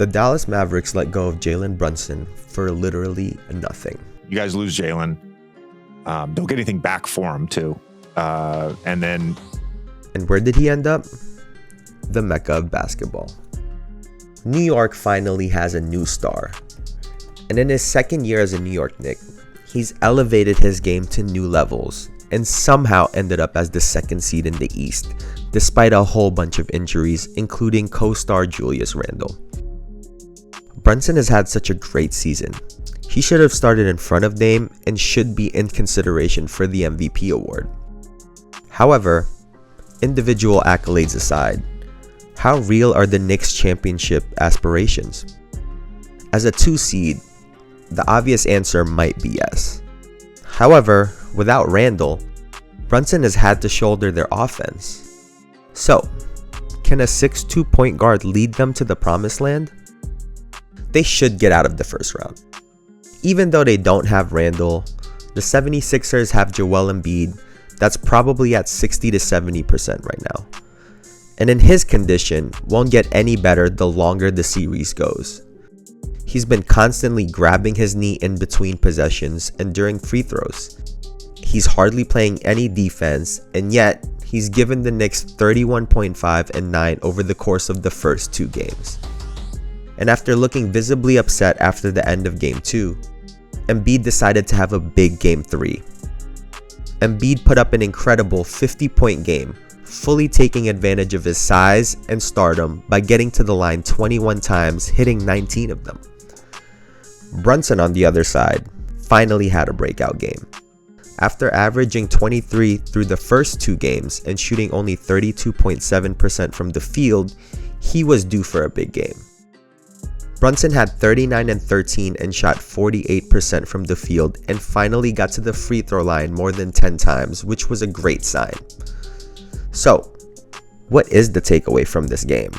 The Dallas Mavericks let go of Jalen Brunson for literally nothing. You guys lose Jalen. Don't get anything back for him, too. And where did he end up? The Mecca of basketball. New York finally has a new star. And in his second year as a New York Knick, he's elevated his game to new levels and somehow ended up as the second seed in the East, despite a whole bunch of injuries, including co-star Julius Randle. Brunson has had such a great season. He should have started in front of Dame and should be in consideration for the MVP award. However, individual accolades aside, how real are the Knicks' championship aspirations? As a 2 seed, the obvious answer might be yes. However, without Randle, Brunson has had to shoulder their offense. So, can a 6'2" point guard lead them to the promised land? They should get out of the first round. Even though they don't have Randle, the 76ers have Joel Embiid that's probably at 60 to 70% right now. And in his condition, won't get any better the longer the series goes. He's been constantly grabbing his knee in between possessions and during free throws. He's hardly playing any defense, and yet he's given the Knicks 31.5 and 9 over the course of the first 2 games. And after looking visibly upset after the end of Game 2, Embiid decided to have a big Game 3. Embiid put up an incredible 50-point game, fully taking advantage of his size and stardom by getting to the line 21 times, hitting 19 of them. Brunson, on the other side, finally had a breakout game. After averaging 23 through the first 2 games and shooting only 32.7% from the field, he was due for a big game. Brunson had 39 and 13 and shot 48% from the field and finally got to the free throw line more than 10 times, which was a great sign. So, what is the takeaway from this game?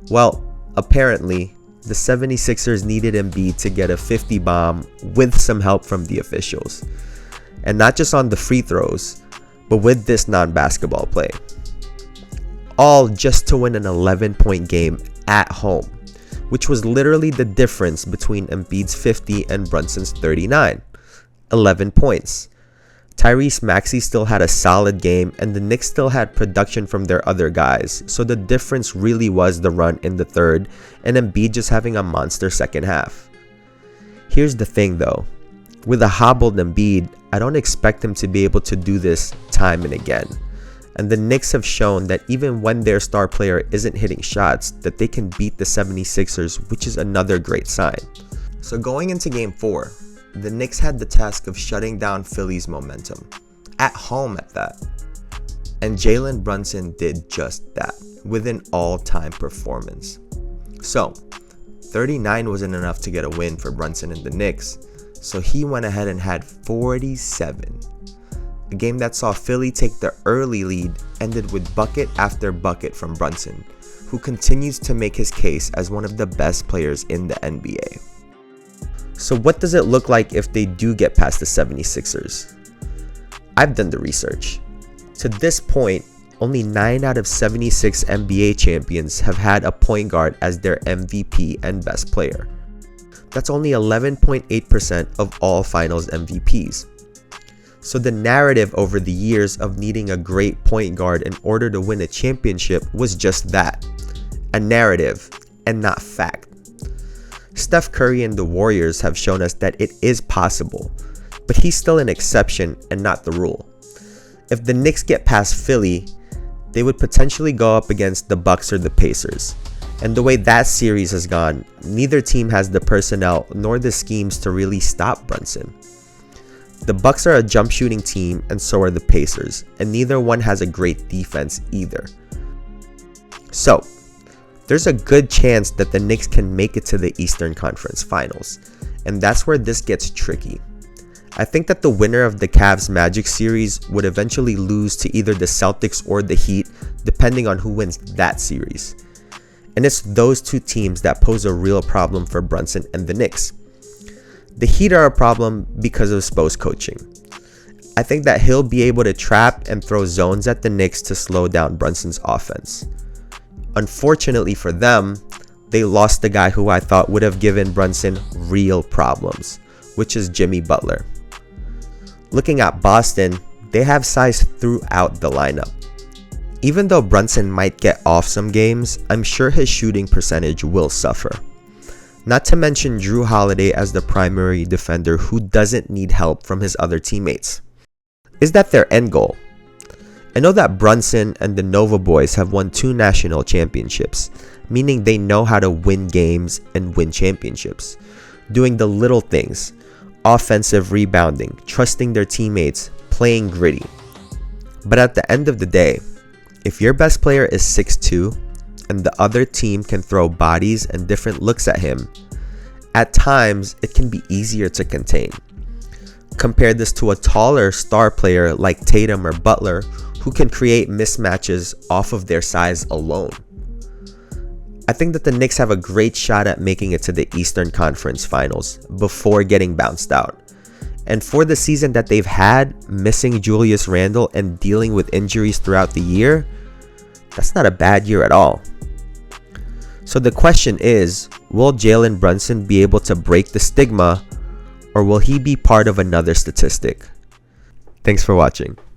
Well, apparently, the 76ers needed Embiid to get a 50 bomb with some help from the officials. And not just on the free throws, but with this non-basketball play. All just to win an 11-point game at home, which was literally the difference between Embiid's 50 and Brunson's 39. 11 points. Tyrese Maxey still had a solid game, and the Knicks still had production from their other guys, so the difference really was the run in the third, and Embiid just having a monster second half. Here's the thing though, with a hobbled Embiid, I don't expect him to be able to do this time and again. And the Knicks have shown that even when their star player isn't hitting shots, that they can beat the 76ers, which is another great sign. So going into Game 4, the Knicks had the task of shutting down Philly's momentum, at home at that. And Jalen Brunson did just that, with an all-time performance. So, 39 wasn't enough to get a win for Brunson and the Knicks, so he went ahead and had 47. A game that saw Philly take the early lead ended with bucket after bucket from Brunson, who continues to make his case as one of the best players in the NBA. So what does it look like if they do get past the 76ers? I've done the research. To this point, only 9 out of 76 NBA champions have had a point guard as their MVP and best player. That's only 11.8% of all finals MVPs. So the narrative over the years of needing a great point guard in order to win a championship was just that, a narrative and not fact. Steph Curry and the Warriors have shown us that it is possible, but he's still an exception and not the rule. If the Knicks get past Philly, they would potentially go up against the Bucks or the Pacers. And the way that series has gone, neither team has the personnel nor the schemes to really stop Brunson. The Bucks are a jump shooting team and so are the Pacers, and neither one has a great defense either. So, there's a good chance that the Knicks can make it to the Eastern Conference Finals, and that's where this gets tricky. I think that the winner of the Cavs Magic series would eventually lose to either the Celtics or the Heat, depending on who wins that series. And it's those two teams that pose a real problem for Brunson and the Knicks. The Heat are a problem because of Spo's coaching. I think that he'll be able to trap and throw zones at the Knicks to slow down Brunson's offense. Unfortunately for them, they lost the guy who I thought would have given Brunson real problems, which is Jimmy Butler. Looking at Boston, they have size throughout the lineup. Even though Brunson might get off some games, I'm sure his shooting percentage will suffer. Not to mention Drew Holiday as the primary defender who doesn't need help from his other teammates. Is that their end goal? I know that Brunson and the Nova boys have won 2 national championships, meaning they know how to win games and win championships. Doing the little things, offensive rebounding, trusting their teammates, playing gritty. But at the end of the day, if your best player is 6'2", and the other team can throw bodies and different looks at him, at times it can be easier to contain. Compare this to a taller star player like Tatum or Butler who can create mismatches off of their size alone. I think that the Knicks have a great shot at making it to the Eastern Conference Finals before getting bounced out. And for the season that they've had, missing Julius Randle and dealing with injuries throughout the year, that's not a bad year at all. So the question is, will Jalen Brunson be able to break the stigma, or will he be part of another statistic? Thanks for watching.